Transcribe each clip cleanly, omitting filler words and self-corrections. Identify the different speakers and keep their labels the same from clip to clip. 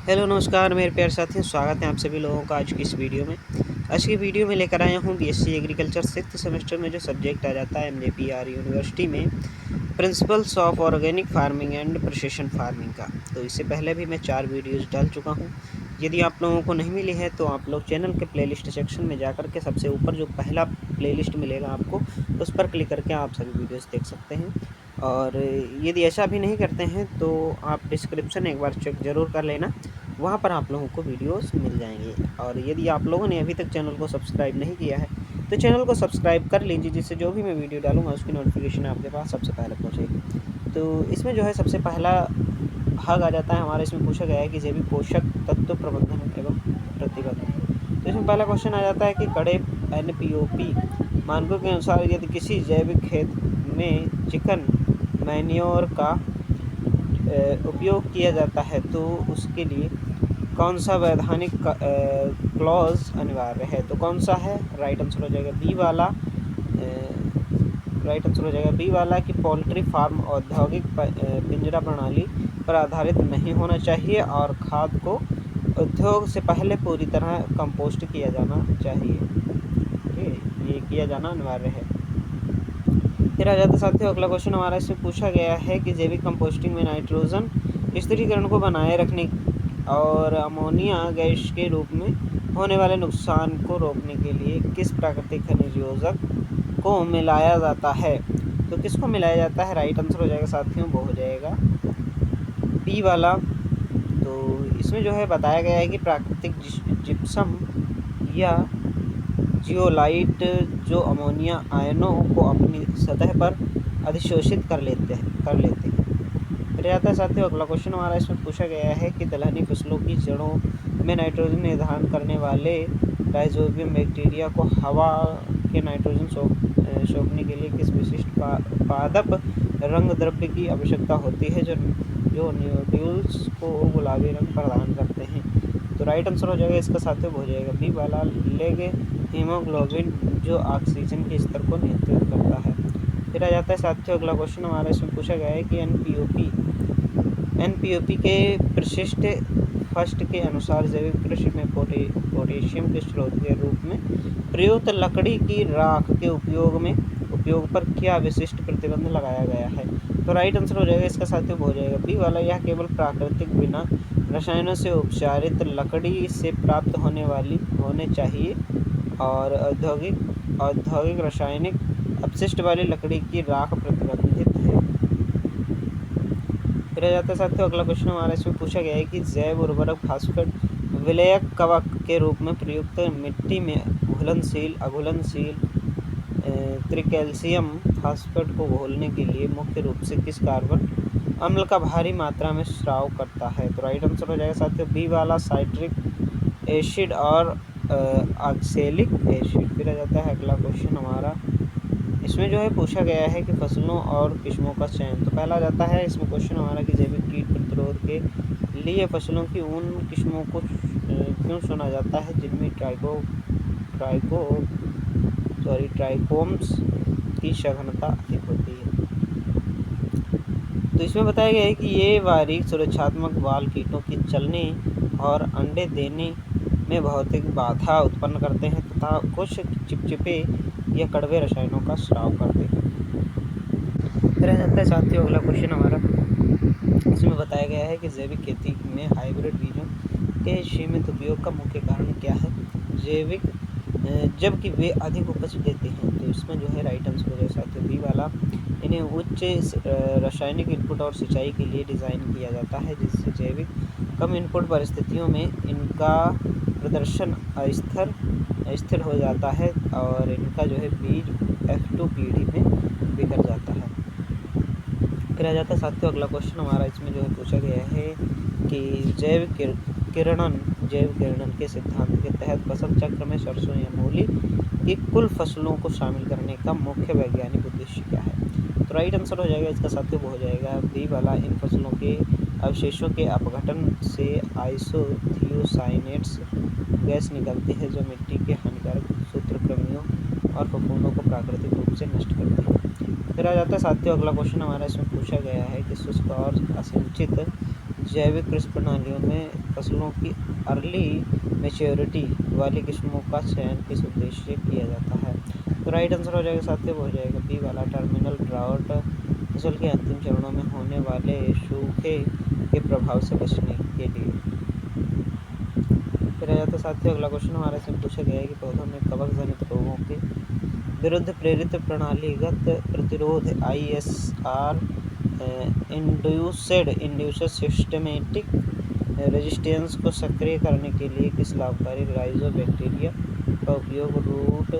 Speaker 1: Hello नमस्कार मेरे प्यारे साथियों, स्वागत है आप सभी लोगों का आज की इस वीडियो में। आज की वीडियो में लेकर आया हूँ बीएससी एग्रीकल्चर 6th सेमेस्टर में जो सब्जेक्ट आ जाता है एमजेपीआर यूनिवर्सिटी में principles of organic farming and precision farming का। तो इससे पहले भी मैं 4 वीडियोज़ डाल चुका हूँ। यदि आप लोगों को नहीं मिली है तो आप लोग चैनल के प्लेलिस्ट सेक्शन में जाकर के सबसे ऊपर जो पहला प्लेलिस्ट मिलेगा आपको, उस पर क्लिक करके आप सभी वीडियोज़ देख सकते हैं। और यदि ऐसा भी नहीं करते हैं तो आप डिस्क्रिप्शन एक बार चेक ज़रूर कर लेना, वहाँ पर आप लोगों को वीडियोस मिल जाएंगे। और यदि आप लोगों ने अभी तक चैनल को सब्सक्राइब नहीं किया है तो चैनल को सब्सक्राइब कर लीजिए, जिससे जो भी मैं वीडियो डालूंगा उसकी नोटिफिकेशन आपके पास सबसे पहले पहुँचेगी। तो इसमें जो है सबसे पहला भाग आ जाता है हमारा। इसमें पूछा गया है कि जैविक पोषक तत्व प्रबंधन एवं प्रतिबंध। तो इसमें पहला क्वेश्चन आ जाता है कि कड़े एनपीओपी मानकों के अनुसार यदि किसी जैविक खेत में चिकन मैन्योर का उपयोग किया जाता है तो उसके लिए कौन सा वैधानिक क्लॉज अनिवार्य है। तो कौन सा है? राइट आंसर हो जाएगा बी वाला। राइट आंसर हो जाएगा बी वाला कि पोल्ट्री फार्म औद्योगिक पिंजरा प्रणाली पर आधारित नहीं होना चाहिए और खाद को उद्योग से पहले पूरी तरह कंपोस्ट किया जाना चाहिए। ओके, ये किया जाना अनिवार्य है। फिर आ जाता साथियों अगला क्वेश्चन हमारा। इसमें पूछा गया है कि जैविक कंपोस्टिंग में नाइट्रोजन स्थिरीकरण को बनाए रखने और अमोनिया गैस के रूप में होने वाले नुकसान को रोकने के लिए किस प्राकृतिक खनिज योजक को मिलाया जाता है। तो किसको मिलाया जाता है? राइट आंसर हो जाएगा साथियों, वो हो जाएगा बी वाला। तो इसमें जो है बताया गया है कि प्राकृतिक जिप्सम या जियोलाइट जो अमोनिया आयनों को अपनी सतह पर अधिशोषित कर लेते हैं। फिर आता है साथियों अगला क्वेश्चन हमारा। इसमें पूछा गया है कि दलहनी फसलों की जड़ों में नाइट्रोजन निर्धारण करने वाले राइजोबियम बैक्टीरिया को हवा के नाइट्रोजन सोखने के लिए किस विशिष्ट पादप रंग द्रव्य की आवश्यकता होती है जो न्यूड्यूल्स को गुलाबी रंग प्रदान करते हैं। तो राइट आंसर हो जाएगा इसका साथियों हो जाएगा बी वाला लेग हीमोग्लोबिन जो ऑक्सीजन के स्तर को नियंत्रित करता है। फिर आ जाता है साथियों अगला क्वेश्चन हमारा। इसमें पूछा गया है कि एनपीओपी के प्रशिष्ट फर्स्ट के अनुसार जैविक कृषि में पोटेशियम के स्रोत के रूप में प्रयुक्त लकड़ी की राख के उपयोग पर क्या विशिष्ट प्रतिबंध लगाया गया है। तो राइट आंसर हो जाएगा इसका साथियों हो जाएगा बी वाला। यह केवल प्राकृतिक बिना रसायनों से उपचारित लकड़ी से प्राप्त होने चाहिए और औद्योगिक रासायनिक अपशिष्ट वाली लकड़ी की राख प्रतिबंधित है। फिर आ जाता है साथियों अगला क्वेश्चन हमारा। इसमें पूछा गया है कि जैव उर्वरक फास्फेट विलयक कवक के रूप में प्रयुक्त मिट्टी में अघुलनशील त्रिकैल्शियम फास्फेट को घोलने के लिए मुख्य रूप से किस कार्बन अम्ल का भारी मात्रा में स्राव करता है। तो राइट आंसर हो जाएगा साथियों बी वाला साइट्रिक एसिड और ऑक्सैलिक एसिड। फिर आ जाता है अगला क्वेश्चन हमारा। इसमें जो है पूछा गया है कि फसलों और किस्मों का चयन। तो पहला जाता है इसमें क्वेश्चन हमारा कि जैविक कीट प्रतिरोध के लिए फसलों की उन किस्मों को क्यों चुना जाता है जिनमें ट्राइकोम्स की सघनता अधिक होती है। तो इसमें बताया गया है कि ये बारीक सुरक्षात्मक बाल कीटों के चलने और अंडे देने में भौतिक बाधा उत्पन्न करते हैं तथा कुछ चिपचिपे या कड़वे रसायनों का स्राव करते हैं। फिर आ जाता है साथियों अगला क्वेश्चन हमारा। इसमें बताया गया है कि जैविक खेती में हाइब्रिड बीजों के सीमित उपयोग का मुख्य कारण क्या है। जबकि वे अधिक उपज देते हैं। तो इसमें जो है राइट आंसर हो जाएगा साथियों बी वाला। इन्हें उच्च रासायनिक इनपुट और सिंचाई के लिए डिज़ाइन किया जाता है, जिससे जैविक कम इनपुट परिस्थितियों में इनका प्रदर्शन अस्थिर हो जाता है और इनका जो है बीज F2 पीढ़ी में बिखर जाता है। फिर आ जाता है साथियों अगला क्वेश्चन हमारा। इसमें जो है पूछा गया है कि जैव किरणन के सिद्धांत के तहत फसल चक्र में सरसों या मूली की कुल फसलों को शामिल करने का मुख्य वैज्ञानिक उद्देश्य क्या है। तो राइट आंसर हो जाएगा इसका साथियों वो हो जाएगा बी वाला। इन फसलों के अवशेषों के अपघटन से आइसोथियोसाइनेट्स गैस निकलती है जो मिट्टी के हानिकारक सूत्रकृमियों और फफूंदों को प्राकृतिक रूप से नष्ट करती है। फिर आ जाता है साथियों अगला क्वेश्चन हमारा। इसमें पूछा गया है कि शुष्क और असिंचित जैविक कृषि प्रणालियों में फसलों की अर्ली मैच्योरिटी वाली किस्मों का चयन किस उद्देश्य से किया जाता है? तो राइट आंसर हो जाएगा साथियों, हो जाएगा बी वाला टर्मिनल ड्राउट, फसल के अंतिम चरणों में होने वाले सूखे के प्रभाव से बचने के लिए। फिर आ जाता है साथियों अगला क्वेश्चन हमारे से पूछा गया है कि पौधों में कवक जनित रोगों के विरुद्ध प्रेरित प्रणालीगत प्रतिरोध ISR इंड्यूस्ड सिस्टमेटिक रेजिस्टेंस को सक्रिय करने के लिए किस लाभकारी राइजोबैक्टीरिया का उपयोग रूट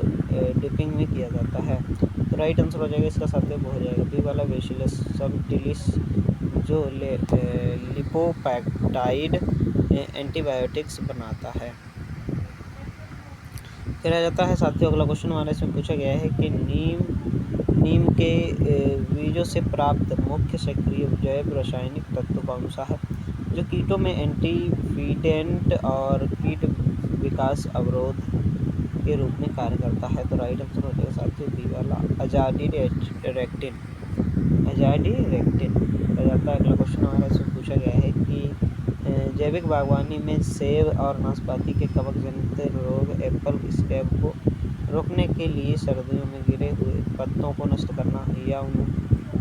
Speaker 1: डिपिंग में किया जाता है? तो राइट आंसर हो जाएगा इसका साथियों हो जाएगा बी वाला बेसिलस सबटिलिस, जो लिपोपैक्टाइड एंटीबायोटिक्स बनाता है। फिर आ जाता है साथियों अगला क्वेश्चन हमारे इसमें पूछा गया है कि नीम के बीजों से प्राप्त मुख्य सक्रिय जैव रासायनिक तत्व कौन सा है जो कीटों में एंटीफीडेंट और कीट विकास अवरोध के रूप में कार्य करता है? तो राइट आंसर हो जाएगा साथियों बी वाला अजाडिरेक्टिन। आ जाता है अगला क्वेश्चन हमारा इसमें पूछा गया है कि जैविक बागवानी में सेब और नाशपाती के कवक जनित रोग एप्पल स्कैब को रोकने के लिए सर्दियों में गिरे हुए पत्तों को नष्ट करना या उन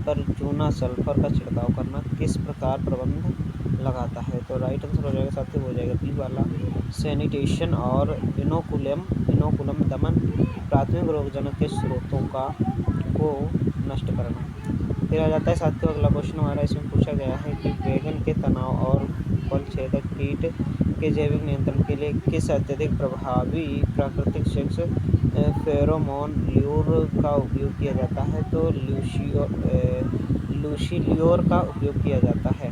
Speaker 1: पर चूना सल्फर का छिड़काव करना किस प्रकार प्रबंध लगाता है? तो राइट आंसर हो जाएगा साथियों हो जाएगा बी वाला सैनिटेशन और इनोकुलम दमन, प्राथमिक रोगजनक के स्रोतों को नष्ट करना। फिर आ जाता है साथियों अगला क्वेश्चन हमारा इसमें पूछा गया है कि बैगन के तनाव और फल छेदक कीट के जैविक नियंत्रण के लिए किस अत्यधिक प्रभावी प्राकृतिक सेक्स फेरोमोन ल्यूर का उपयोग किया जाता है? तो लूसिल्योर का उपयोग किया जाता है।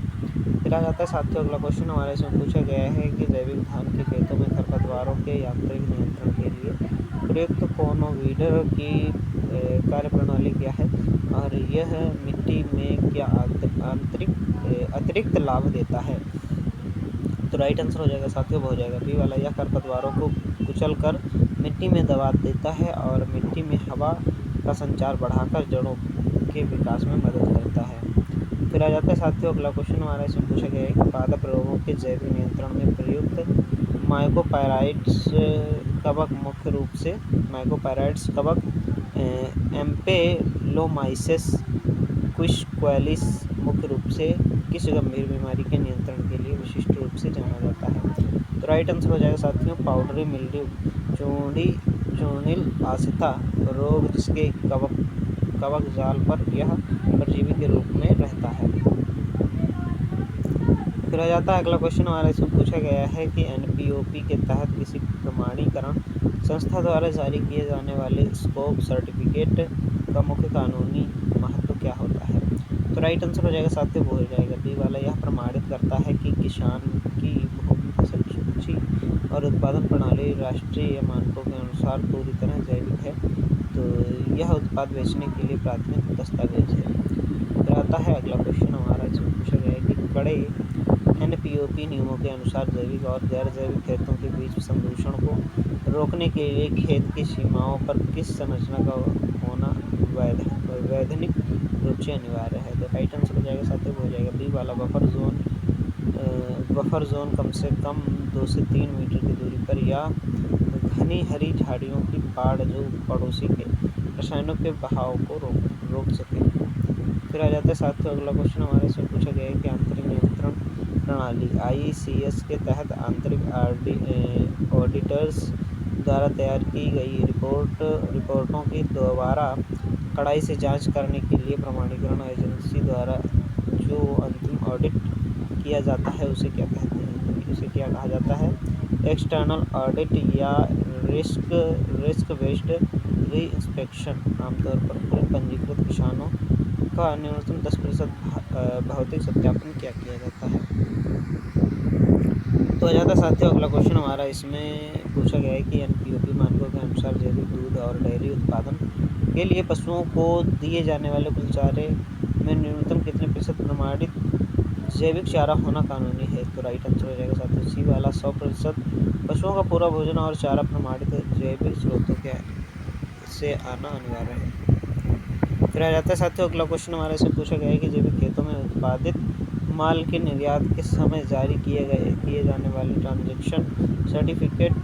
Speaker 1: फिर आ जाता है साथियों अगला क्वेश्चन हमारे इसमें पूछा गया है कि जैविक धान के खेतों में खरपतवारों के यांत्रिक नियंत्रण के लिए प्रयुक्त फोनोवीडर की कार्यप्रणाली क्या है और यह मिट्टी में क्या अतिरिक्त लाभ देता है? तो राइट आंसर हो जाएगा साथियों हो जाएगा बी वाला, यह खरपतवारों को कुचलकर मिट्टी में दबा देता है और मिट्टी में हवा का संचार बढ़ाकर जड़ों के विकास में मदद करता है। फिर आ जाता है साथियों अगला क्वेश्चन हमारा इसमें पूछा गया है कि पादप रोगों के जैविक नियंत्रण में प्रयुक्त माइकोपायराइट्स कवक मुख्य रूप से कवक एम्पेलोमाइसिस क्विस्क्वालिस मुख्य रूप से किस गंभीर बीमारी के नियंत्रण के लिए विशिष्ट रूप से जाना जाता है? तो राइट आंसर हो जाएगा साथियों पाउडरी मिल्ड्यू चूर्णिल आस्था रोग, जिसके कवक जाल पर यह परजीवी के रूप में रहता है। फिर आ जाता है अगला क्वेश्चन हमारा इसमें पूछा गया है कि NPOP के तहत किसी प्रमाणीकरण संस्था द्वारा जारी किए जाने वाले स्कोप सर्टिफिकेट का मुख्य कानूनी महत्व क्या होता है? तो राइट आंसर हो जाएगा साथियों हो जाएगा बी वाला, यह प्रमाणित करता है कि किसान की भूमि फसल सूची और उत्पादन प्रणाली राष्ट्रीय मानकों के अनुसार पूरी तरह जैविक है, तो यह उत्पाद बेचने के लिए प्राथमिक दस्तावेज है। फिर आता है अगला क्वेश्चन हमारा इसमें पूछा गया है कि कड़े NPOP नियमों के अनुसार जैविक और गैर जैविक खेतों के बीच संदूषण को रोकने के लिए खेत की सीमाओं पर किस संरचना का होना वैधानिक रूप से अनिवार्य है? तो राइट आंसर हो जाएगा साथियों हो जाएगा बी वाला बफर जोन कम से कम 2 से 3 मीटर की दूरी पर या घनी हरी झाड़ियों की पाड़ जो पड़ोसी के रसायनों के बहाव को रोक सके। फिर आ जाता है साथियों अगला क्वेश्चन हमारे से पूछा गया है कि आंतरिक नियंत्रण प्रणाली ICS के तहत आंतरिक ऑडिटर्स द्वारा तैयार की गई रिपोर्टों की दोबारा कड़ाई से जांच करने के लिए प्रमाणीकरण एजेंसी द्वारा जो अंतिम ऑडिट किया जाता है उसे क्या कहते हैं? तो इसे क्या कहा जाता है? एक्सटर्नल ऑडिट या रिस्क बेस्ड री इंस्पेक्शन। आमतौर पर कुल पंजीकृत किसानों का न्यूनतम 10% भौतिक सत्यापन किया जाता है। तो आ जाता है साथियों अगला क्वेश्चन हमारा इसमें पूछा गया है कि NPOP मानकों के अनुसार जैविक दूध और डेयरी उत्पादन के लिए पशुओं को दिए जाने वाले कुल चारे में न्यूनतम कितने प्रतिशत प्रमाणित जैविक चारा होना कानूनी है? तो राइट आंसर हो जाएगा साथियों सी वाला 100% पशुओं का पूरा भोजन और चारा प्रमाणित जैविक स्रोतों के से आना अनिवार्य है। फिर आ जाता है साथियों अगला क्वेश्चन हमारे से पूछा गया है कि जैविक खेतों में उत्पादित माल के निर्यात के समय जारी किए जाने वाले ट्रांजैक्शन सर्टिफिकेट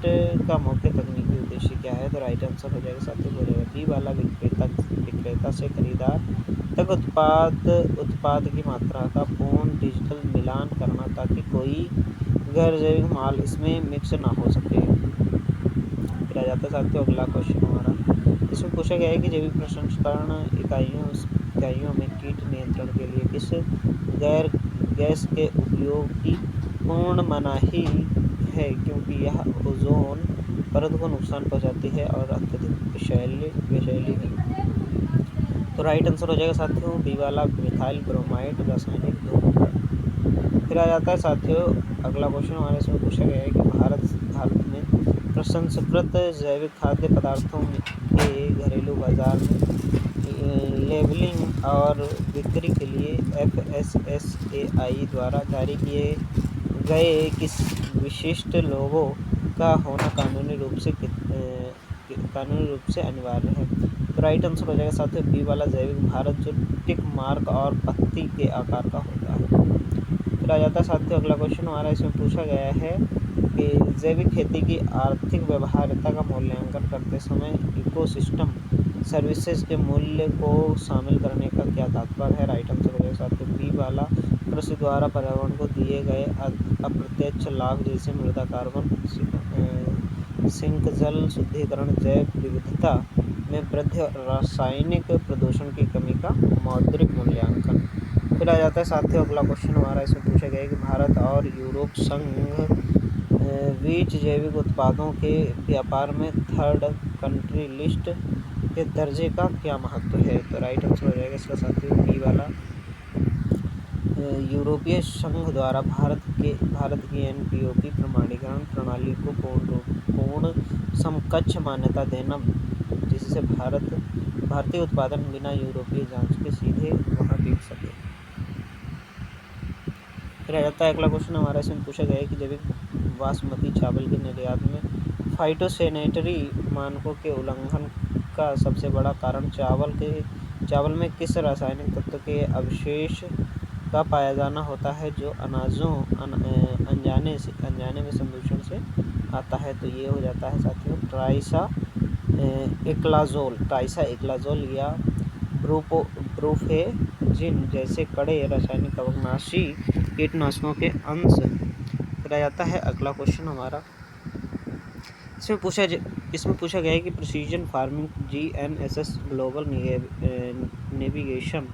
Speaker 1: का मुख्य तकनीकी उद्देश्य क्या है? तो राइट आंसर हो जाएगा साथियों, हो जाएगा बी वाला, विक्रेता से खरीदार तक उत्पाद की मात्रा का पूर्ण डिजिटल मिलान करना, ताकि कोई गैर जैविक माल इसमें मिक्स ना हो सके। फिर आ जाता है साथियों अगला क्वेश्चन हमारा। इसमें पूछा गया है कि जैविक प्रसंस्करण इकाइयों में कीट नियंत्रण के लिए किस गैर गैस के उपयोग की पूर्ण मनाही है, क्योंकि यह ओजोन परत को नुकसान पहुंचाती है और अत्यधिक विषैली है। तो राइट आंसर हो जाएगा साथियों बी वाला, मिथाइल ब्रोमाइड रासायनिक धूम्रकण। फिर आ जाता है साथियों अगला क्वेश्चन हमारे इसमें पूछा गया है कि भारत में प्रसंस्कृत जैविक खाद्य पदार्थों के घरेलू बाजार में लेबलिंग और बिक्री के लिए FSSAI द्वारा जारी किए गए किस विशिष्ट लोगो का होना कानूनी रूप से अनिवार्य है? तो राइट आंसर हो जाएगा साथियों बी वाला, जैविक भारत, जो टिक मार्क और पत्ती के आकार का होता है। फिर आ जाता है साथियों अगला क्वेश्चन हमारा, इसमें पूछा गया है कि जैविक खेती की आर्थिक व्यवहार्यता का मूल्यांकन करते समय इकोसिस्टम सर्विसेज के मूल्य को शामिल करने का क्या तात्पर्य है? राइट आंसर हो जाएगा साथियों बी वाला, कृषि द्वारा पर्यावरण को दिए गए अप्रत्यक्ष लाभ जैसे मृदा कार्बन सिंक, जल शुद्धिकरण, जैव विविधता में वृद्धि और रासायनिक प्रदूषण की कमी का मौद्रिक मूल्यांकन। फिर आ जाता है साथियों अगला क्वेश्चन हमारा, इसमें पूछा गया है कि भारत और यूरोप संघ बीच जैविक उत्पादों के व्यापार में थर्ड कंट्री लिस्ट के दर्जे का क्या महत्व है? तो राइट आंसर हो जाएगा इसका साथियों बी वाला, यूरोपीय संघ द्वारा भारत की NPOP प्रमाणीकरण प्रणाली को पूर्ण समकक्ष मान्यता देना, जिससे भारतीय उत्पादन बिना यूरोपीय जांच के सीधे वहां बिक सके। फिर आ जाता है अगला क्वेश्चन हमारा, इसमें पूछा गया है कि जैविक बासमती चावल के निर्यात में फाइटोसैनिटरी मानकों के उल्लंघन का सबसे बड़ा कारण चावल में किस रासायनिक तत्व के अवशेष का पाया जाना होता है, जो अनाजों अनजाने में संदूषण से आता है? तो ये हो जाता है साथियों ट्राइसा एक्लाजोल या ब्रोफेजिन जैसे कड़े रासायनिक कवकनाशी कीटनाशकों के अंश। फिर आ जाता है अगला क्वेश्चन हमारा, इसमें पूछा गया है कि precision farming GNSS global navigation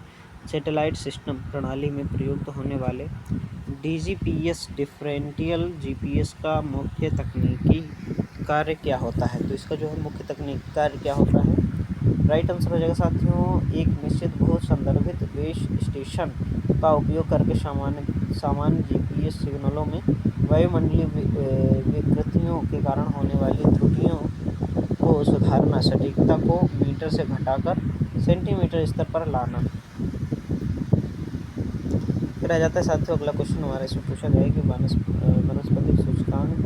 Speaker 1: satellite system प्रणाली में प्रयुक्त होने वाले DGPS डिफरेंशियल GPS का मुख्य तकनीकी कार्य क्या होता है? तो इसका जो है मुख्य तकनीकी कार्य क्या होता है? राइट आंसर हो जाएगा साथियों एक निश्चित भू संदर्भित बेस स्टेशन का उपयोग करके सामान्य GPS सिग्नलों में वायुमंडलीय विकृतियों के कारण होने वाली त्रुटियों को सुधारना, सटीकता को मीटर से घटाकर सेंटीमीटर स्तर पर लाना। फिर आ जाता है साथियों अगला क्वेश्चन हमारा, इसमें पूछा गया है कि वनस्पतिक सूचकांक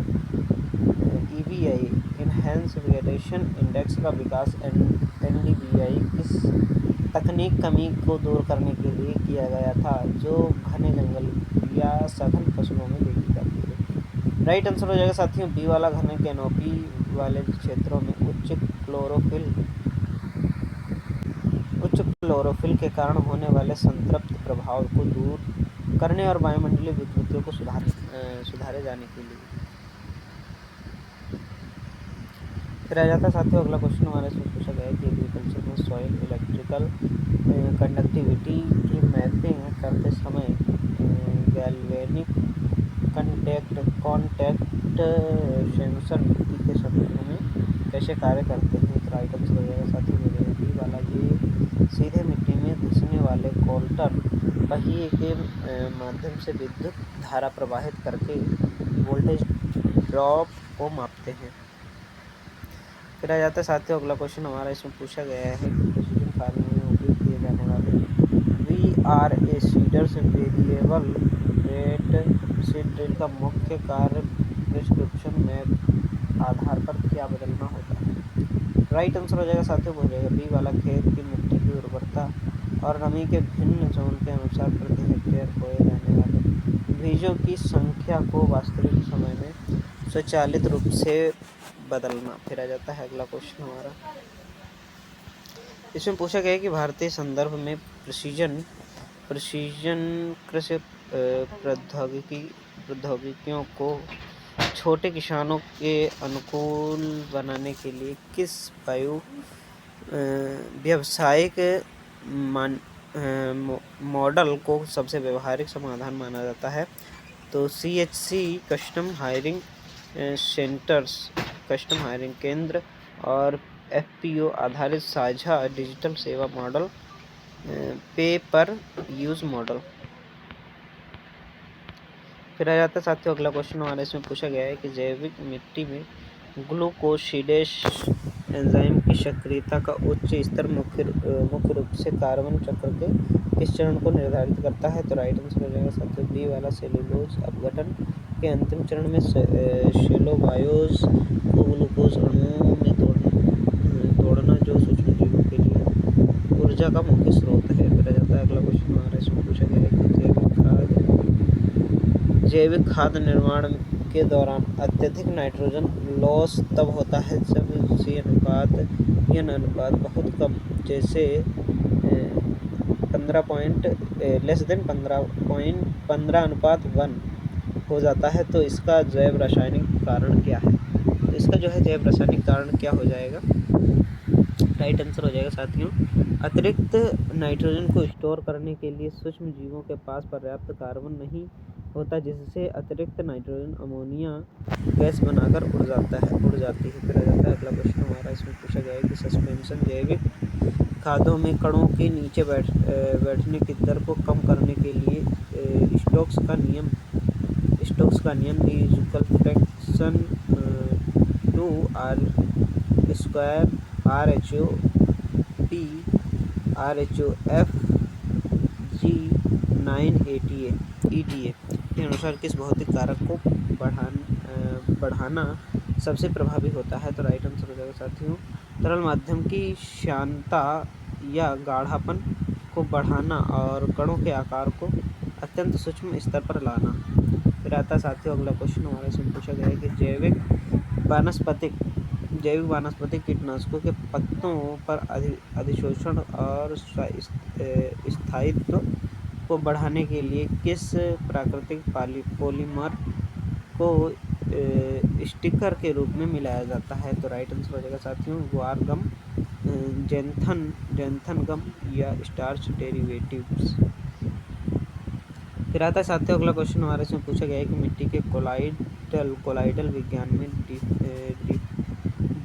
Speaker 1: EVI इनहेंस वेजिटेशन इंडेक्स का विकास NDVI किस तकनीक कमी को दूर करने के लिए किया गया था, जो घने जंगल या सघन फसलों में देखी जाती है? राइट आंसर हो जाएगा साथियों बी वाला, घने कैनोपी वाले क्षेत्रों में उच्च क्लोरोफिल के कारण होने वाले संतृप्त प्रभाव को दूर करने और वायुमंडलीय विकृतियों को सुधारे जाने के लिए। फिर आ जाता है साथियों अगला क्वेश्चन हमारे इसमें पूछा गया है कि एग्रीकल्चर में सॉइल इलेक्ट्रिकल कंडक्टिविटी की मैपिंग करते समय गैल्वेनिक कॉन्टैक्ट सेंसर मिट्टी के सतहों में कैसे कार्य करते हैं? तो राइट आंसर हो जाएगा साथियों मेरे बी वाला, ये सीधे मिट्टी में घुसने वाले कोल्टर पहिए के माध्यम से विद्युत धारा प्रवाहित करके वोल्टेज ड्रॉप को मापते हैं। फिर आ जाता है साथियों अगला क्वेश्चन हमारा, इसमें पूछा गया है कि प्रिसीजन फार्मिंग में उपयोग किए जाने वाले VRA seeders variable rate seed drill का मुख्य कार्य प्रिस्क्रिप्शन मैप आधार पर क्या बदलना होता है? राइट आंसर हो जाएगा साथियों हो जाएगा बी वाला, खेत की मिट्टी की उर्वरता और नमी के भिन्न जोन के अनुसार प्रति हेक्टेयर बोए जाने वाले बीजों की संख्या को वास्तविक समय में स्वचालित रूप से बदलना। फिर आ जाता है अगला क्वेश्चन हमारा। इसमें पूछा गया है कि भारतीय संदर्भ में प्रिसीजन कृषि प्रौद्योगिकियों को छोटे किसानों के अनुकूल बनाने के लिए किस व्यावसायिक मॉडल को सबसे व्यवहारिक समाधान माना जाता है? तो CHC custom hiring centres, custom hiring केंद्र और FPO आधारित साझा डिजिटल सेवा मॉडल, पे पर यूज मॉडल। फिर आ जाता है साथियों अगला क्वेश्चन हमारे इसमें पूछा गया है कि जैविक मिट्टी में ग्लूकोसिडेस एंजाइम की सक्रियता का उच्च स्तर मुख्य रूप से कार्बन चक्र के किस चरण को निर्धारित करता है? तो राइट आंसर हो जाएगा साथियों बी वाला, सेलुलोज अपघटन के अंतिम चरण में सेलोबायोज को ग्लूकोज अणुओं में तोड़ना जो सूक्ष्म जीवों के लिए ऊर्जा का मुख्य स्रोत है। फिर आ जाता है अगला क्वेश्चन हमारा इसमें पूछा गया है कि जैविक खाद निर्माण के दौरान अत्यधिक नाइट्रोजन लॉस तब होता है जब एन अनुपात बहुत कम, जैसे 15:15:1 हो जाता है। तो इसका जैव रासायनिक कारण क्या है? तो इसका जो है जैव रासायनिक कारण क्या हो जाएगा? राइट आंसर हो जाएगा साथियों अतिरिक्त नाइट्रोजन को स्टोर करने के लिए सूक्ष्म जीवों के पास पर्याप्त कार्बन नहीं होता, जिससे अतिरिक्त नाइट्रोजन अमोनिया गैस बनाकर उड़ जाती है। फिर आ जाता है अगला क्वेश्चन हमारा इसमें पूछा गया है कि सस्पेंशन जैविक खादों में कणों के नीचे बैठने की दर को कम करने के लिए स्टोक्स का नियम equal protection to r square RHO P RHOF G 9 ETA के अनुसार किस भौतिक कारक को बढ़ाना सबसे प्रभावी होता है? तो राइट आंसर हो जाएगा साथियों तरल माध्यम की श्यानता या गाढ़ापन को बढ़ाना और कणों के आकार को अत्यंत सूक्ष्म स्तर पर लाना। फिर आता है साथियों अगला क्वेश्चन हमारे इसमें पूछा गया है कि जैविक वानस्पतिक कीटनाशकों के पत्तों पर अधिशोषण और स्थायित्व को बढ़ाने के लिए किस प्राकृतिक पॉलीमर को स्टिकर के रूप में मिलाया जाता है? तो राइट आंसर हो जाएगा साथियों ग्वार गम, जैंथन गम या स्टार्च डेरिवेटिव्स। फिर आता है साथियों अगला क्वेश्चन हमारे इसमें पूछा गया है कि मिट्टी के कोलाइडल विज्ञान में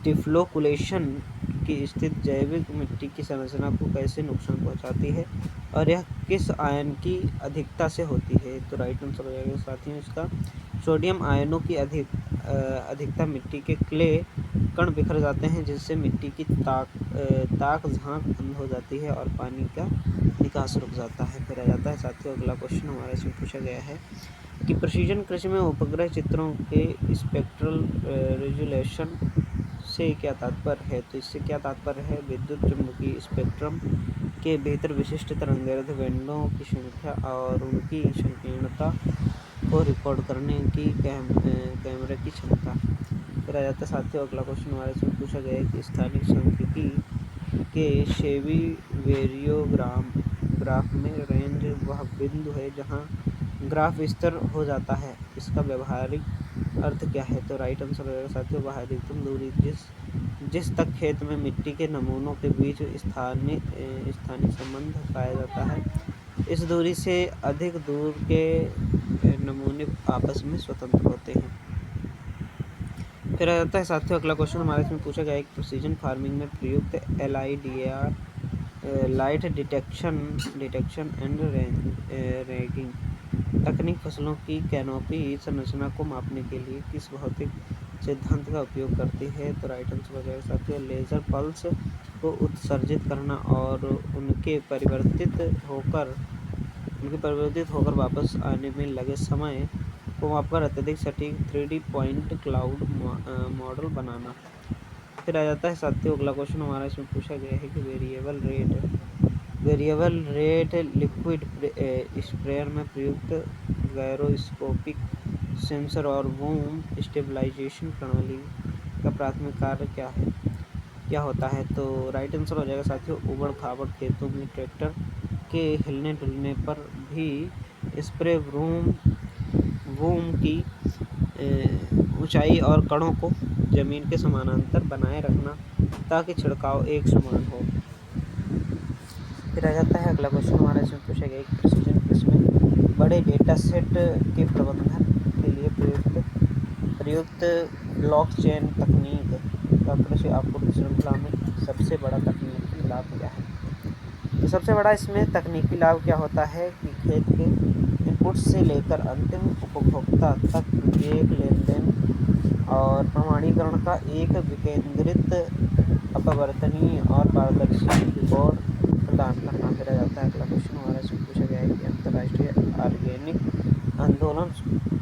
Speaker 1: डिफ्लोकुलेशन की स्थिति जैविक मिट्टी की संरचना को कैसे नुकसान पहुंचाती है और यह किस आयन की अधिकता से होती है? तो राइट आंसर हो जाएगा साथियों इसका सोडियम आयनों की अधिकता मिट्टी के क्ले कण बिखर जाते हैं, जिससे मिट्टी की ताक झांक बंद हो जाती है और पानी का निकास रुक जाता है। फिर आ जाता है साथियों अगला क्वेश्चन हमारे इसमें पूछा गया है कि प्रिसीजन कृषि में उपग्रह चित्रों के स्पेक्ट्रल रेजोल्यूशन से क्या तात्पर्य है? तो इससे क्या तात्पर्य है? विद्युत चुम्बकीय स्पेक्ट्रम के भीतर विशिष्ट तरंगदैर्ध्य बैंडों की संख्या और उनकी संकीर्णता को रिकॉर्ड करने की कैमरे की क्षमता। फिर आ जाता है साथियों अगला क्वेश्चन हमारे इसमें पूछा गया है कि स्थानिक सांख्यिकी के शेवी ग्राफ में रेंज वह बिंदु है जहां ग्राफ स्थिर हो जाता है, इसका व्यवहारिक अर्थ क्या है? तो राइट आंसर रहेगा साथियों वह अधिकतम दूरी जिस तक खेत में मिट्टी के नमूनों के बीच स्थानिक संबंध पाया जाता है। इस दूरी से अधिक दूर के नमूने आपस में स्वतंत्र होते हैं। फिर आ जाता है साथियों अगला क्वेश्चन हमारे इसमें पूछा गया है कि प्रिसीजन फार्मिंग में प्रयुक्त LIDAR light detection and ragging तकनीक फसलों की कैनोपी संरचना को मापने के लिए किस भौतिक सिद्धांत का उपयोग करती है? तो राइट आंसर हो जाएगा साथियों लेजर पल्स को उत्सर्जित करना और उनके परिवर्तित होकर वापस आने में लगे समय को मापकर अत्यधिक सटीक 3D पॉइंट क्लाउड मॉडल बनाना। फिर आ जाता है साथियों अगला क्वेश्चन हमारा इसमें पूछा गया है कि variable rate variable rate liquid sprayer में प्रयुक्त गायरोस्कोपिक सेंसर और बूम स्टेबलाइजेशन प्रणाली का प्राथमिक कार्य क्या होता है? तो राइट आंसर हो जाएगा साथियों, उबड़ खाबड़ खेतों में ट्रैक्टर के हिलने डुलने पर भी स्प्रे बूम की ऊंचाई और कणों को जमीन के समानांतर बनाए रखना ताकि छिड़काव एक समान हो। फिर आ जाता है अगला क्वेश्चन हमारा, इसमें पूछा गया कि प्रिसीजन कृषि में बड़े डेटा सेट के प्रबंधन के लिए प्रयुक्त ब्लॉकचेन तकनीक का कृषि आपूर्ति श्रृंखला में सबसे बड़ा तकनीकी लाभ क्या है? तो सबसे बड़ा इसमें तकनीकी लाभ क्या होता है कि खेत के इनपुट से लेकर अंतिम उपभोक्ता तक प्रत्येक लेनदेन और प्रमाणीकरण का एक विकेंद्रित, अपरिवर्तनीय और पारदर्शी रिकॉर्ड प्रदान करना। फिर आ जाता है अगला क्वेश्चन हमारा, इसमें पूछा गया है कि अंतर्राष्ट्रीय ऑर्गेनिक आंदोलन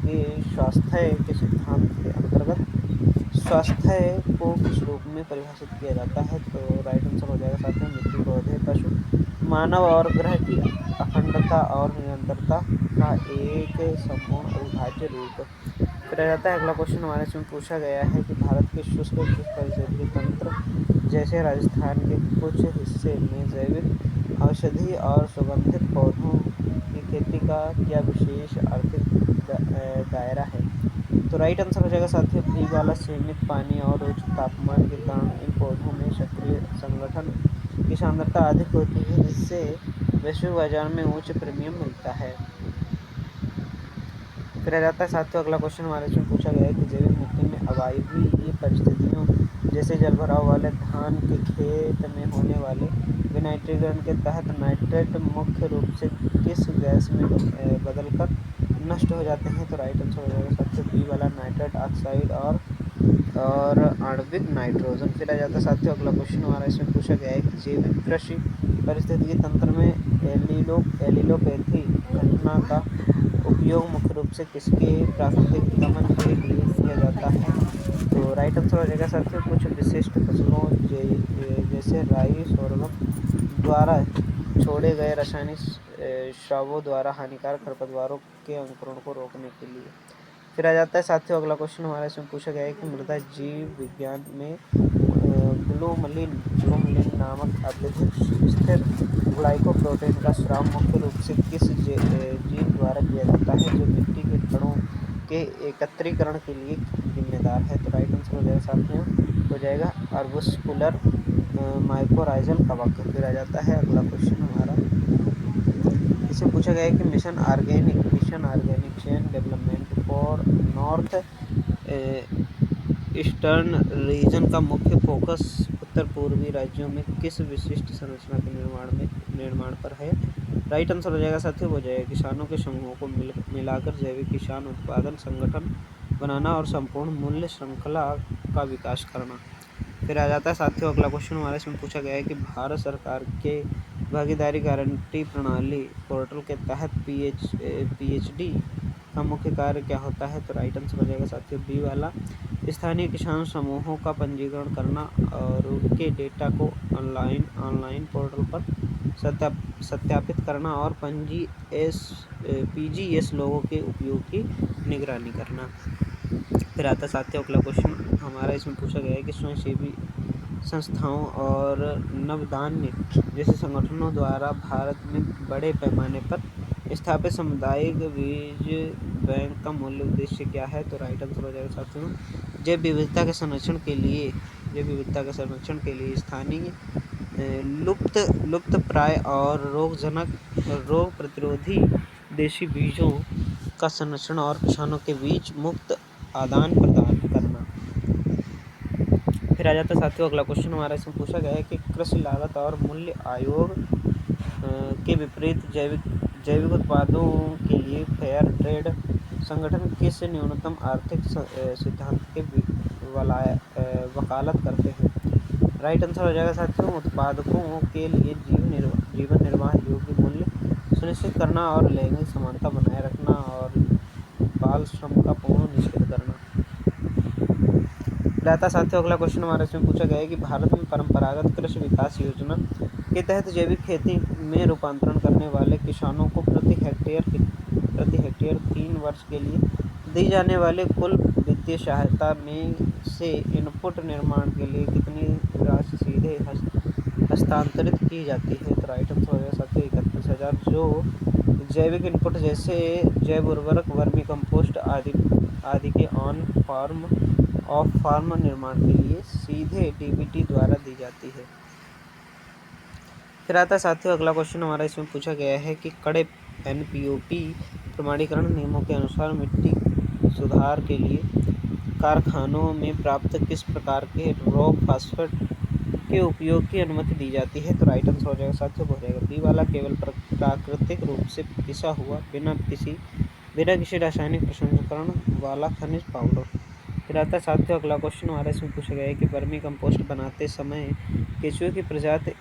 Speaker 1: के स्वास्थ्य के सिद्धांत के अंतर्गत स्वास्थ्य को किस रूप में परिभाषित किया जाता है? तो राइट आंसर हो जाएगा साथियों, मिट्टी, पौधे, पशु, मानव और ग्रह की अखंडता और निरंतरता का एक संपूर्ण अविभाज्य रूप। फिर आ जाता है अगला क्वेश्चन हमारे, इसमें पूछा गया है कि भारत के शुष्क पारिस्थितिकी तंत्र जैसे राजस्थान के कुछ हिस्से में जैविक औषधि और सुगंधित पौधों की खेती का क्या विशेष आर्थिक दायरा है? तो राइट आंसर हो जाएगा साथियों, बी वाला। सीमित पानी और उच्च तापमान के कारण इन पौधों में सक्रिय संगठन की सांद्रता अधिक होती है, जिससे वैश्विक बाजार में उच्च प्रीमियम मिलता है। फिर आ जाता है साथियों अगला क्वेश्चन हमारे, इसमें पूछा गया है कि जैविक मिट्टी में अवायवीय परिस्थितियों जैसे जलभराव वाले धान के खेत में होने वाले विनाइट्रीकरण के तहत नाइट्रेट मुख्य रूप से किस गैस में बदलकर नष्ट हो जाते हैं? तो राइट आंसर हो जाएगा साथियों, बी वाला, नाइट्रेट ऑक्साइड और आणविक नाइट्रोजन। फिर आ जाता है साथियों अगला क्वेश्चन हमारा, इसमें पूछा गया है कि जैविक कृषि पारिस्थितिकी तंत्र में एलिलोपैथी घटना का उपयोग मुख्य रूप से किसके प्राकृतिक दमन के लिए किया जाता है? तो राइट आंसर हो जाएगा साथियों, कुछ विशिष्ट फसलों जैसे राई, सोरगम द्वारा छोड़े गए रासायनिक स्रावों द्वारा हानिकारक खरपतवारों के अंकुरण को रोकने के लिए। फिर आ जाता है साथियों अगला क्वेश्चन हमारा, इसमें पूछा गया है कि मृदा जीव विज्ञान में ब्लूमलिन नामक अत्यधिक स्थिर ग्लाइकोप्रोटीन का स्राव मुख्य रूप से किस जीन द्वारा किया जाता है, जो मिट्टी के कणों के एकत्रीकरण के लिए जिम्मेदार है? तो राइट आंसर हो जाएगा साथियों, हो जाएगा अर्बुस्कुलर माइकोराइजल कवक। फिर आ जाता है अगला क्वेश्चन हमारा, इससे पूछा गया है कि mission organic chain development for north eastern region का मुख्य फोकस उत्तर पूर्वी राज्यों में किस विशिष्ट संरचना के निर्माण पर है? राइट आंसर हो जाएगा साथियों, हो जाएगा किसानों के समूहों को मिलाकर जैविक किसान उत्पादन संगठन बनाना और संपूर्ण मूल्य श्रृंखला का विकास करना। फिर आ जाता है साथियों अगला क्वेश्चन हमारे, इसमें पूछा गया है कि भारत सरकार के भागीदारी गारंटी प्रणाली पोर्टल के तहत PHD का मुख्य कार्य क्या होता है? तो राइट आंसर हो जाएगा साथियों, बी वाला, स्थानीय किसान समूहों का पंजीकरण करना और उनके डेटा को ऑनलाइन पोर्टल पर सत्यापित करना और PGS लोगों के उपयोग की निगरानी करना। फिर आता है साथियों अगला क्वेश्चन हमारा, इसमें पूछा गया है कि स्वयंसेवी संस्थाओं और नवदान्य जैसे संगठनों द्वारा भारत में बड़े पैमाने पर स्थापित सामुदायिक बीज बैंक का मूल्य उद्देश्य क्या है? तो राइट आंसर हो जाएगा साथियों, जैव विविधता के संरक्षण के लिए स्थानीय लुप्तप्राय और रोग प्रतिरोधी देशी बीजों का संरक्षण और किसानों के बीच मुक्त आदान प्रदान करना। फिर आ जाता है साथियों अगला क्वेश्चन हमारा, इसमें पूछा गया है कि कृषि लागत और मूल्य आयोग के विपरीत जैविक उत्पादों के लिए फेयर ट्रेड संगठन किस न्यूनतम आर्थिक सिद्धांत के वकालत करते हैं? राइट आंसर हो जाएगा साथियों, उत्पादकों के लिए जीवन निर्वाह योग्य मूल्य सुनिश्चित करना और लैंगिक समानता बनाए रखना और बाल श्रम का पूर्ण निषेध करना। फिर आता साथियों अगला क्वेश्चन हमारे इसमें पूछा गया है कि भारत में परंपरागत कृषि विकास योजना के तहत जैविक खेती में रूपांतरण करने वाले किसानों को प्रति हेक्टेयर 3 वर्ष के लिए दी जाने वाले कुल वित्तीय सहायता में से इनपुट निर्माण के लिए कितनी राशि सीधे हस्तांतरित की जाती है। तो राइट आंसर हो जाएगा साथियों 31,000, जो जैविक इनपुट जैसे जैव उर्वरक, वर्मी कंपोस्ट आदि के ऑफ फार्म निर्माण के लिए सीधे डीबीटी द्वारा दी जाती है। फिर आता है साथियों अगला क्वेश्चन हमारा इसमें पूछा गया है कि कड़े एनपीओपी प्रमाणीकरण नियमों के अनुसार मिट्टी सुधार के लिए कारखानों में प्राप्त किस प्रकार के रॉक फास्फेट के उपयोग की अनुमति दी जाती है। तो राइट आंसर हो जाएगा साथियों हो जाएगा बी वाला, केवल प्राकृतिक रूप से पिसा हुआ बिना किसी रासायनिक प्रसंस्करण वाला खनिज पाउडर। फिर आता है साथियों अगला क्वेश्चन हमारे इसमें पूछा गया है कि वर्मी कंपोस्ट बनाते समय केचुए की प्रजाति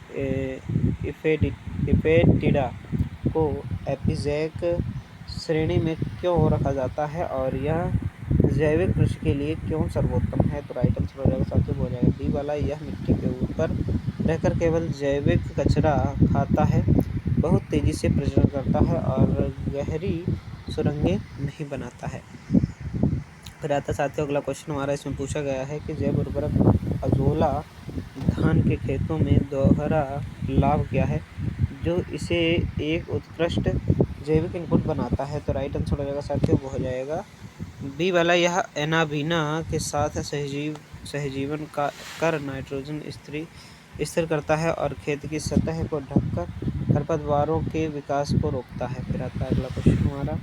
Speaker 1: इफेटिडा को एपिजैक श्रेणी में क्यों रखा जाता है और यह जैविक कृषि के लिए क्यों सर्वोत्तम है। तो राइट आंसर हो जाएगा साथियों हो जाएगा बी वाला, यह मिट्टी के ऊपर रहकर केवल जैविक कचरा खाता है, बहुत तेजी से प्रजनन करता है और गहरी सुरंगें नहीं बनाता है। फिर आता साथियों अगला क्वेश्चन हमारा इसमें पूछा गया है कि जैव उर्वरक अजोला धान के खेतों में दोहरा लाभ क्या है जो इसे एक उत्कृष्ट जैविक इनपुट बनाता है। तो राइट आंसर हो जाएगा साथियों वो हो जाएगा बी वाला, यह एनाबीना के साथ सहजीवन कर नाइट्रोजन स्थिर करता है और खेत की सतह को ढककर खरपतवारों के विकास को रोकता है। फिर आता है अगला क्वेश्चन हमारा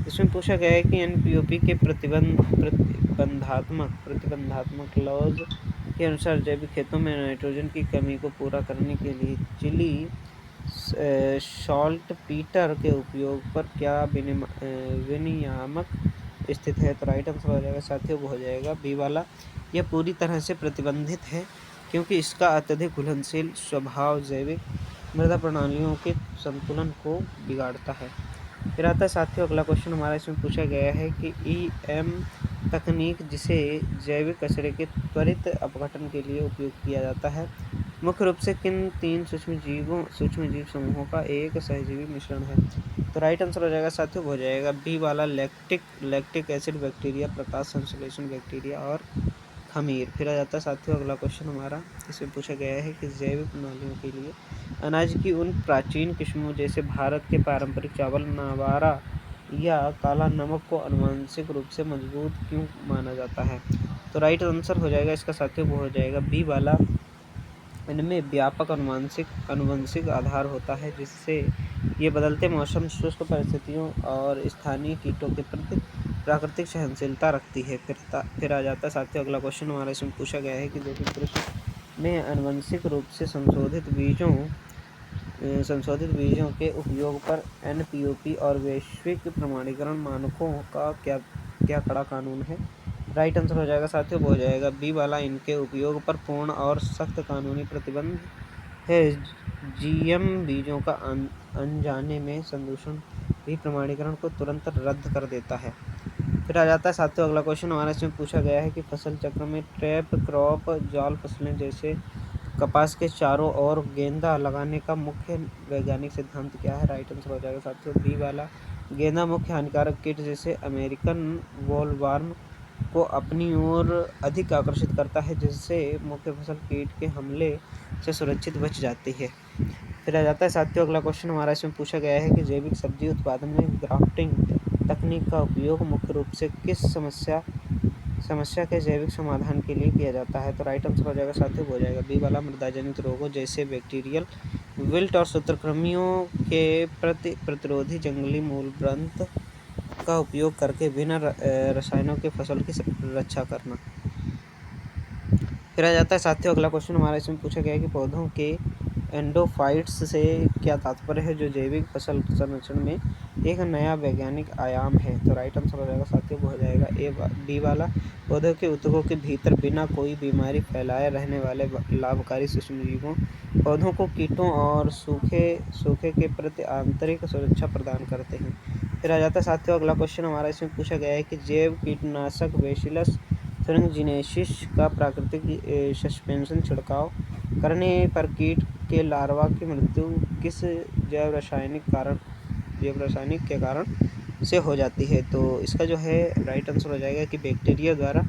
Speaker 1: इसमें पूछा गया है कि एनपीओपी के प्रतिबंधात्मक क्लॉज के अनुसार जैविक खेतों में नाइट्रोजन की कमी को पूरा करने के लिए चिली सॉल्ट पीटर के उपयोग पर क्या विनियामक स्थित है। तो राइट आंसर हो जाएगा साथियों वो हो जाएगा बी वाला, यह पूरी तरह से प्रतिबंधित है क्योंकि इसका अत्यधिक घुलनशील स्वभाव जैविक मृदा प्रणालियों के संतुलन को बिगाड़ता है। फिर आता है साथियों अगला क्वेश्चन हमारा इसमें पूछा गया है कि ईएम तकनीक जिसे जैविक कचरे के त्वरित अपघटन के लिए उपयोग किया जाता है मुख्य रूप से किन 3 सूक्ष्मजीव समूहों का एक सहजीवी मिश्रण है। तो राइट आंसर हो जाएगा साथियों हो जाएगा बी वाला, लैक्टिक एसिड बैक्टीरिया, प्रकाश संश्लेषण बैक्टीरिया और खमीर। फिर आ जाता है साथियों अगला क्वेश्चन हमारा इसमें पूछा गया है कि जैविक प्रणालियों के लिए अनाज की उन प्राचीन किस्मों जैसे भारत के पारंपरिक चावल, नावारा या काला नमक को आनुवंशिक रूप से मजबूत क्यों माना जाता है। तो राइट आंसर हो जाएगा इसका साथियों वो हो जाएगा बी वाला, इनमें व्यापक आनुवंशिक आधार होता है जिससे ये बदलते मौसम, शुष्क परिस्थितियों और स्थानीय कीटों के प्रति प्राकृतिक सहनशीलता रखती है। फिर आ जाता है साथियों अगला क्वेश्चन हमारा इसमें पूछा गया है कि जैविक कृषि में आनुवंशिक रूप से संशोधित बीजों के उपयोग पर एनपीओपी और वैश्विक प्रमाणीकरण मानकों का क्या कड़ा कानून है। राइट आंसर हो जाएगा साथियों वो हो जाएगा बी वाला, इनके उपयोग पर पूर्ण और सख्त कानूनी प्रतिबंध है। जीएम बीजों का अनजाने में संदूषण भी प्रमाणीकरण को तुरंत रद्द कर देता है। फिर आ जाता है साथियों अगला क्वेश्चन हमारे इसमें पूछा गया है कि फसल चक्र में ट्रैप क्रॉप जाल फसलें जैसे कपास के चारों ओर गेंदा लगाने का मुख्य वैज्ञानिक सिद्धांत क्या है। राइट आंसर हो जाएगा साथियों बी वाला, गेंदा मुख्य हानिकारक कीट जैसे अमेरिकन वॉलवर्म को अपनी ओर अधिक आकर्षित करता है जिससे मुख्य फसल कीट के हमले से सुरक्षित बच जाती है। फिर आ जाता है साथियों अगला क्वेश्चन हमारा इसमें पूछा गया है कि जैविक सब्जी उत्पादन में ग्राफ्टिंग तकनीक का उपयोग मुख्य रूप से किस समस्या के जैविक समाधान के लिए किया जाता है। तो राइट आंसर हो जाएगा साथियों हो जाएगा बी वाला, मृदा जनित रोगों जैसे बैक्टीरियल विल्ट और सूत्रकृमियों के प्रति प्रतिरोधी जंगली मूलवृंत का उपयोग करके बिना रसायनों के फसल की रक्षा करना। फिर आ जाता है साथियों अगला क्वेश्चन हमारा इसमें पूछा गया है कि पौधों के एंडोफाइट्स से क्या तात्पर्य है जो जैविक फसल संरक्षण में एक नया वैज्ञानिक आयाम है। तो राइट आंसर हो जाएगा साथियों वो हो जाएगा बी वाला, पौधों के ऊतकों के भीतर बिना कोई बीमारी फैलाए रहने वाले लाभकारी सूक्ष्मजीवों पौधों को कीटों और सूखे के प्रति आंतरिक सुरक्षा प्रदान करते हैं। फिर आ जाता है साथियों अगला क्वेश्चन हमारा इसमें पूछा गया है कि जैव कीटनाशक बेसिलस फंगजीनेसिस का प्राकृतिक सस्पेंशन छिड़काव करने पर कीट के लार्वा की मृत्यु किस जैव रासायनिक के कारण से हो जाती है? तो इसका जो है राइट आंसर हो जाएगा कि बैक्टीरिया द्वारा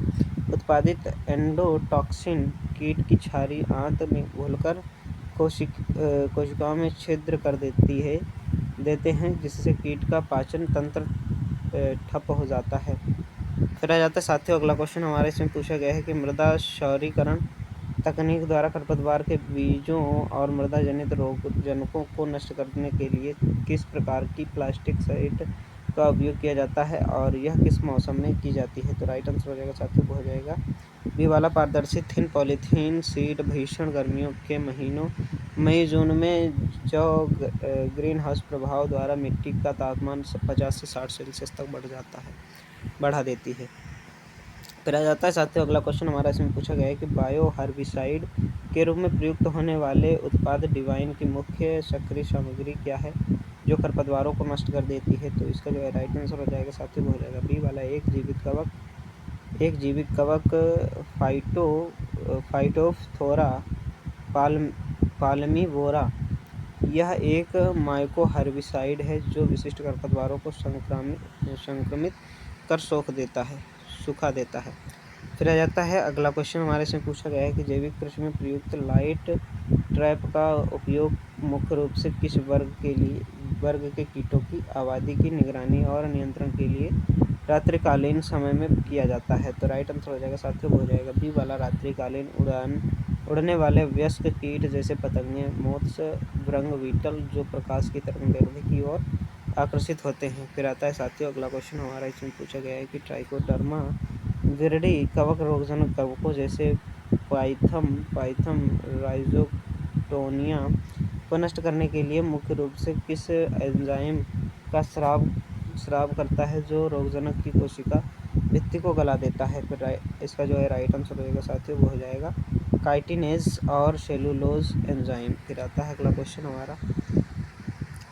Speaker 1: उत्पादित एंडोटॉक्सिन कीट की छारी आंत में घुलकर कोशिकाओं में छिद्र कर देते हैं, जिससे कीट का पाचन तंत्र ठप हो जाता है। फिर आ जाता है साथियों अगला क्वेश्चन हमारे इसमें पूछा गया है कि मृदा क्षौरीकरण तकनीक द्वारा खरपतवार के बीजों और मृदा जनित रोगजनकों को नष्ट करने के लिए किस प्रकार की प्लास्टिक साइट का उपयोग किया जाता है और यह किस मौसम में की जाती है? तो राइट आंसर हो जाएगा साथियों हो जाएगा बी वाला पारदर्शी थिन पॉलीथीन शीट भीषण गर्मियों के महीनों मई जून में जो ग्रीन हाउस प्रभाव द्वारा मिट्टी का तापमान 50 से 60 सेल्सियस तक बढ़ा देती है। फिर आ जाता है साथियों अगला क्वेश्चन हमारा इसमें पूछा गया है कि बायो हर्बिसाइड के रूप में प्रयुक्त होने वाले उत्पाद डिवाइन की मुख्य सक्रिय सामग्री क्या है जो खरपतवारों को नष्ट कर देती है? तो इसका जो है राइट आंसर हो जाएगा साथियों हो जाएगा बी वाला एक जीवित कवक फाइटोफथोरा पाल्मिवोरा। यह एक माइको हर्बिसाइड है जो विशिष्ट खरपतवारों को संक्रमित कर सूखा देता है। फिर आ जाता है अगला क्वेश्चन हमारे से पूछा गया है कि जैविक कृषि में प्रयुक्त लाइट ट्रैप का उपयोग मुख्य रूप से किस वर्ग के कीटों की आबादी की निगरानी और नियंत्रण के लिए रात्रिकालीन समय में किया जाता है? तो राइट आंसर हो जाएगा साथियों हो जाएगा बी वाला रात्रिकालीन उड़ने वाले वयस्क कीट जैसे पतंगे मोथ्स भृंग बीटल जो प्रकाश की तरंगदैर्घ्य की ओर आकर्षित होते हैं। फिर आता है साथियों अगला क्वेश्चन हमारा इसमें पूछा गया है कि ट्राइकोडर्मा विरिडी कवक रोगजनक कवकों जैसे पाइथम राइजोक्टोनिया को नष्ट करने के लिए मुख्य रूप से किस एंजाइम का स्राव करता है जो रोगजनक की कोशिका भित्ति को गला देता है? फिर इसका जो है राइट आंसर हो जाएगा साथियों वो हो जाएगा काइटिनेज और सेलुलोज एंजाइम। फिर आता है अगला क्वेश्चन हमारा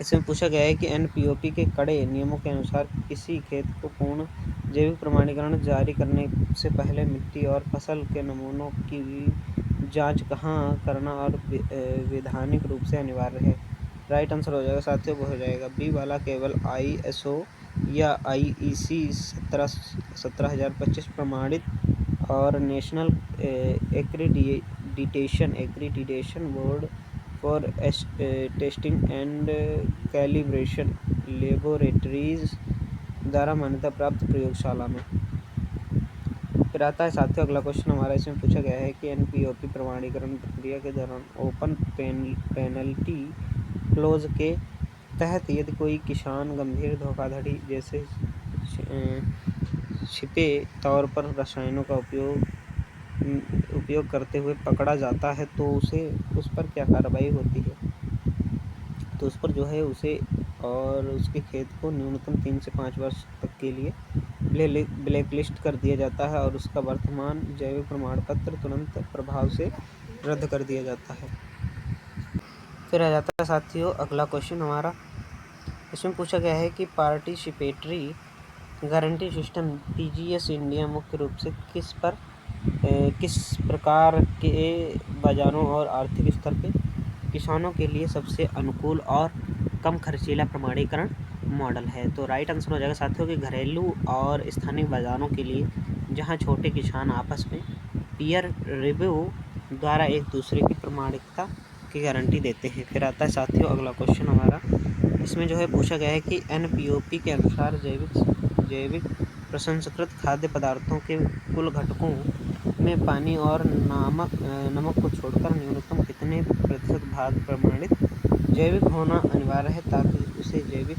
Speaker 1: इसमें पूछा गया है कि एनपीओपी के कड़े नियमों के अनुसार किसी खेत को पूर्ण जैविक प्रमाणीकरण जारी करने से पहले मिट्टी और फसल के नमूनों की जांच कहाँ करना और वैधानिक रूप से अनिवार्य है? राइट आंसर हो जाएगा साथियों वो हो जाएगा बी वाला केवल ISO या IEC 17025 प्रमाणित और national accreditation board for testing and calibration laboratories द्वारा मान्यता प्राप्त प्रयोगशाला में। फिर आता है साथियों अगला क्वेश्चन हमारा इसमें पूछा गया है कि एनपीओपी प्रमाणीकरण प्रक्रिया के दौरान ओपन पेनल्टी क्लोज के तहत यदि कोई किसान गंभीर धोखाधड़ी जैसे छिपे तौर पर रसायनों का उपयोग करते हुए पकड़ा जाता है तो उस पर क्या कार्रवाई होती है? तो उस पर जो है उसे और उसके खेत को न्यूनतम 3 से 5 वर्ष तक के लिए ब्लैकलिस्ट कर दिया जाता है और उसका वर्तमान जैविक प्रमाण पत्र तुरंत प्रभाव से रद्द कर दिया जाता है। फिर आ जाता है साथियों अगला क्वेश्चन हमारा इसमें पूछा गया है कि participatory guarantee system TGS India मुख्य रूप से किस प्रकार के बाजारों और आर्थिक स्तर पे किसानों के लिए सबसे अनुकूल और कम खर्चीला प्रमाणीकरण मॉडल है? तो राइट आंसर हो जाएगा साथियों कि घरेलू और स्थानीय बाज़ारों के लिए जहां छोटे किसान आपस में पीयर रिव्यू द्वारा एक दूसरे की प्रामाणिकता की गारंटी देते हैं। फिर आता है साथियों अगला क्वेश्चन हमारा इसमें जो है पूछा गया है कि NPOP के अनुसार जैविक प्रसंस्कृत खाद्य पदार्थों के कुल घटकों में पानी और नमक को छोड़कर न्यूनतम कितने प्रतिशत भाग प्रमाणित जैविक होना अनिवार्य है ताकि उसे जैविक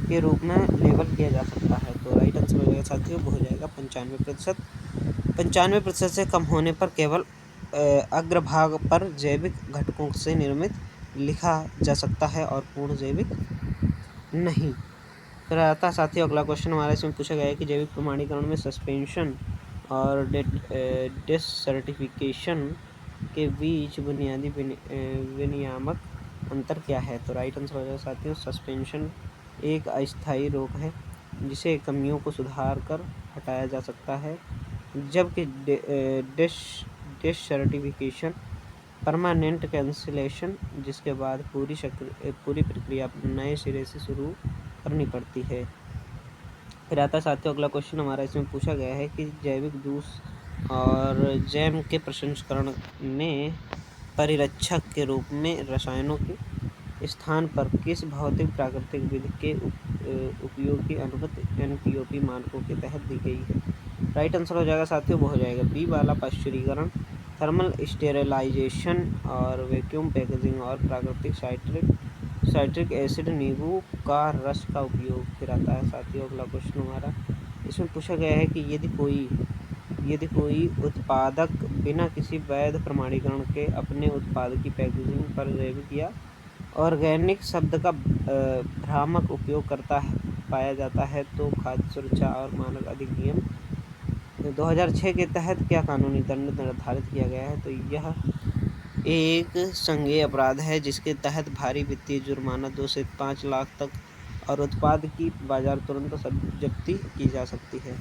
Speaker 1: के रूप में लेबल किया जा सकता है? तो राइट आंसर हो जाएगा साथियों वो हो जाएगा 95%। 95% से कम होने पर केवल अग्रभाग पर जैविक घटकों से निर्मित लिखा जा सकता है और पूर्ण जैविक नहीं। फिर आता है साथियों अगला क्वेश्चन हमारा इसमें पूछा गया है कि जैविक प्रमाणीकरण में सस्पेंशन और डिसर्टिफिकेशन के बीच बुनियादी विनियामक अंतर क्या है? तो राइट आंसर हो जाएगा साथियों सस्पेंशन एक अस्थायी रोक है जिसे कमियों को सुधार कर हटाया जा सकता है जबकि डिश सर्टिफिकेशन परमानेंट कैंसिलेशन, जिसके बाद पूरी प्रक्रिया नए सिरे से शुरू करनी पड़ती है। फिर आता है साथियों अगला क्वेश्चन हमारा, इसमें पूछा गया है कि जैविक जूस और जैम के प्रसंस्करण में परिरक्षक के रूप में रसायनों के स्थान पर किस भौतिक प्राकृतिक विधि के उपयोग की अनुमति एनपीओपी मानकों के तहत दी गई है। राइट आंसर हो जाएगा साथियों, वो हो जाएगा बी वाला पाश्चुरीकरण, थर्मल स्टेरिलाइजेशन और वैक्यूम पैकेजिंग और प्राकृतिक साइट्रिक एसिड नींबू का रस का उपयोग। फिर आता है साथियों अगला क्वेश्चन हमारा, इसमें पूछा गया है कि यदि कोई उत्पादक बिना किसी वैध प्रमाणीकरण के अपने उत्पाद की पैकेजिंग पर जैविक या ऑर्गेनिक शब्द का भ्रामक उपयोग करता है पाया जाता है तो खाद्य सुरक्षा और मानक अधिनियम 2006 के तहत क्या कानूनी दंड निर्धारित किया गया है। तो यह एक संज्ञेय अपराध है जिसके तहत भारी वित्तीय जुर्माना 2 से 5 लाख तक और उत्पाद की बाजार तुरंत जब्ती की जा सकती है।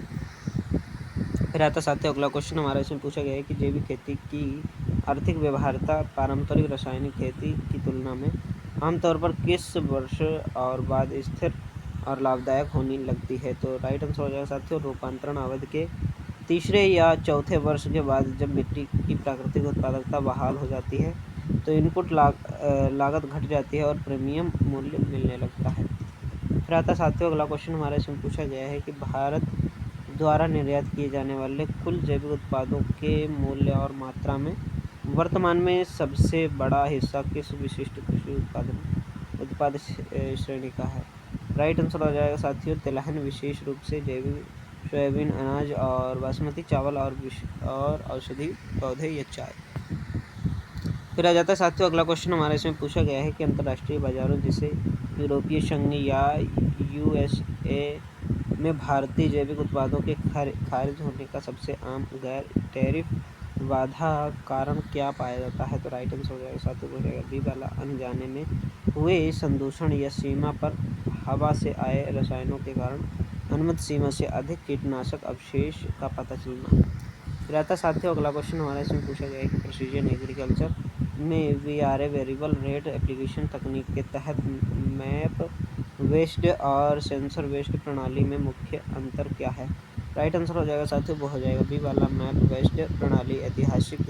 Speaker 1: फिर आता साथियों अगला क्वेश्चन हमारा, इसमें पूछा गया है कि जैविक खेती की आर्थिक व्यवहार्यता पारंपरिक रासायनिक खेती की तुलना में आमतौर पर किस वर्ष और बाद स्थिर और लाभदायक होने लगती है। तो राइट आंसर हो जाएगा साथियों, रूपांतरण अवधि के तीसरे या चौथे वर्ष के बाद जब मिट्टी की प्राकृतिक उत्पादकता बहाल हो जाती है तो इनपुट लागत घट जाती है और प्रीमियम मूल्य मिलने लगता है। फिर आता साथियों अगला क्वेश्चन हमारा, इसमें पूछा गया है कि भारत द्वारा निर्यात किए जाने वाले कुल जैविक उत्पादों के मूल्य और मात्रा में वर्तमान में सबसे बड़ा हिस्सा किस विशिष्ट कृषि उत्पाद श्रेणी का है। राइट आंसर हो जाएगा साथियों, तिलहन, विशेष रूप से जैविक सोयाबीन, अनाज और बासमती चावल और औषधि पौधे या चाय। फिर आ जाता है साथियों अगला क्वेश्चन हमारा, इसमें पूछा गया है कि अंतर्राष्ट्रीय बाजारों जैसे यूरोपीय संघ या यूएसए में भारतीय जैविक उत्पादों के खारिज होने का सबसे आम गैर टैरिफ बाधा कारण क्या पाया जाता है। तो राइट आंसर हो जाएगा साथियों, हो जाएगा बी वाला, अनजाने में हुए संदूषण या सीमा पर हवा से आए रसायनों के कारण अनुमत सीमा से अधिक कीटनाशक अवशेष का पता चलना। फिर आता साथियों अगला क्वेश्चन हमारा, इसमें पूछा गया है कि प्रिसीजन एग्रीकल्चर में वीआरए वेरिएबल रेट एप्लीकेशन तकनीक के तहत मैप वेस्ड और सेंसर वेस्ड प्रणाली में मुख्य अंतर क्या है। राइट आंसर हो जाएगा साथियों, वो हो जाएगा बी वाला, मैप वेस्ड प्रणाली ऐतिहासिक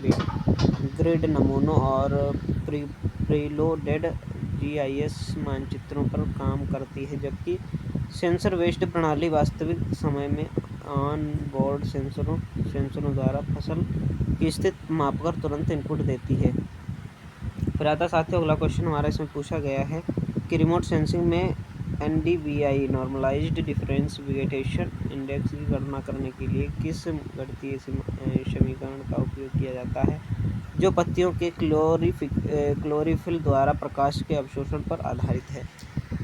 Speaker 1: ग्रिड नमूनों और प्रीलोडेड जीआईएस मानचित्रों पर काम करती है, जबकि सेंसर वेस्ड प्रणाली वास्तविक समय में ऑन बोर्ड सेंसरों द्वारा फसल की स्थिति मापकर तुरंत इनपुट देती है। फिर आता साथियों अगला क्वेश्चन हमारा, इसमें पूछा गया है कि रिमोट सेंसिंग में एनडीवीआई नॉर्मलाइज्ड डिफरेंस वेजिटेशन इंडेक्स की गणना करने के लिए किस गणितीय समीकरण का उपयोग किया जाता है जो पत्तियों के क्लोरोफिल द्वारा प्रकाश के अवशोषण पर आधारित है।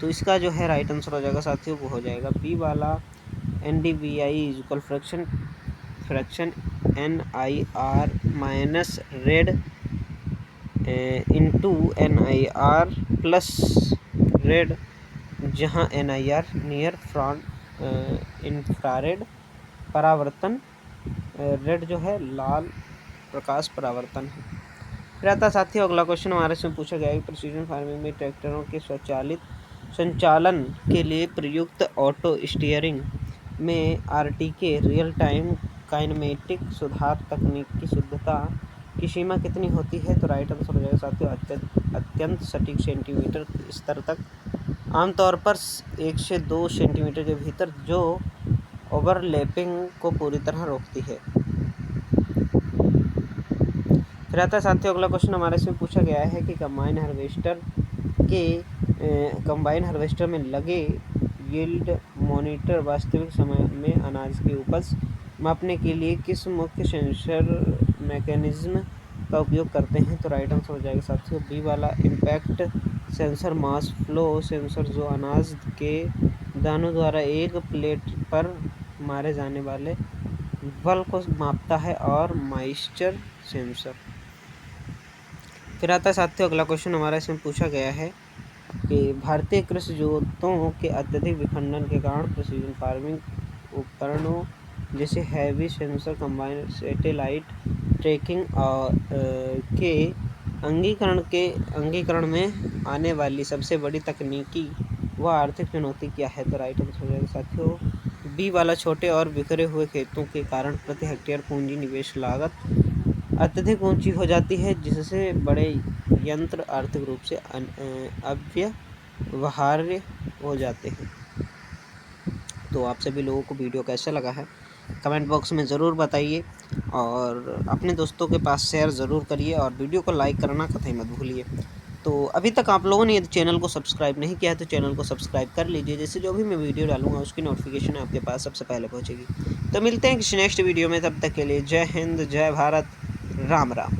Speaker 1: तो इसका जो है राइट आंसर हो जाएगा साथियों, वो हो जाएगा बी वाला, NDVI equal fraction NIR minus red into NIR plus red, जहाँ NIR नियर इंफ्रारेड परावर्तन, रेड जो है लाल प्रकाश परावर्तन है। फिर आता साथियों अगला क्वेश्चन हमारे से पूछा गया है, प्रिसीजन फार्मिंग में ट्रैक्टरों के स्वचालित संचालन के लिए प्रयुक्त ऑटो स्टीयरिंग में RTK रियल टाइम काइनेमेटिक सुधार तकनीक की शुद्धता की सीमा कितनी होती है। तो राइट आंसर हो जाएगा साथियों, अत्यंत सटीक सेंटीमीटर स्तर तक, आमतौर पर 1 से 2 सेंटीमीटर के भीतर, जो ओवरलैपिंग को पूरी तरह रोकती है। फिर आता है साथियों अगला क्वेश्चन हमारे से पूछा गया है कि कंबाइन हार्वेस्टर में लगे यील्ड मॉनिटर वास्तविक समय में अनाज की उपज मापने के लिए किस मुख्य सेंसर मैकेनिज्म का उपयोग करते हैं। तो राइट आंसर हो जाएगा साथियों, बी वाला, impact sensor mass flow sensor, जो अनाज के दानों द्वारा एक प्लेट पर मारे जाने वाले बल को मापता है, और मॉइस्चर सेंसर। फिर आता है साथियों अगला क्वेश्चन हमारा, इसमें पूछा गया है कि भारतीय कृषि जोतों के अत्यधिक विखंडन के कारण प्रिसीजन फार्मिंग उपकरणों जैसे heavy sensor combined satellite trekking और के अंगीकरण में आने वाली सबसे बड़ी तकनीकी व आर्थिक चुनौती क्या है? तो राइट आंसर हो जाएगा साथियों बी वाला, छोटे और बिखरे हुए खेतों के कारण प्रति हेक्टेयर पूंजी निवेश लागत अत्यधिक ऊंची हो जाती है, जिससे बड़े यंत्र आर्थिक रूप से अव्यवहार्य हो जाते हैं। तो आप सभी लोगों को वीडियो कैसा लगा है कमेंट बॉक्स में ज़रूर बताइए और अपने दोस्तों के पास शेयर ज़रूर करिए और वीडियो को लाइक करना कतई मत भूलिए। तो अभी तक आप लोगों ने यदि चैनल को सब्सक्राइब नहीं किया है तो चैनल को सब्सक्राइब कर लीजिए, जैसे जो भी मैं वीडियो डालूंगा उसकी नोटिफिकेशन आपके पास सबसे पहले पहुंचेगी। तो मिलते हैं किसी नेक्स्ट वीडियो में, तब तक के लिए जय हिंद, जय भारत, राम राम।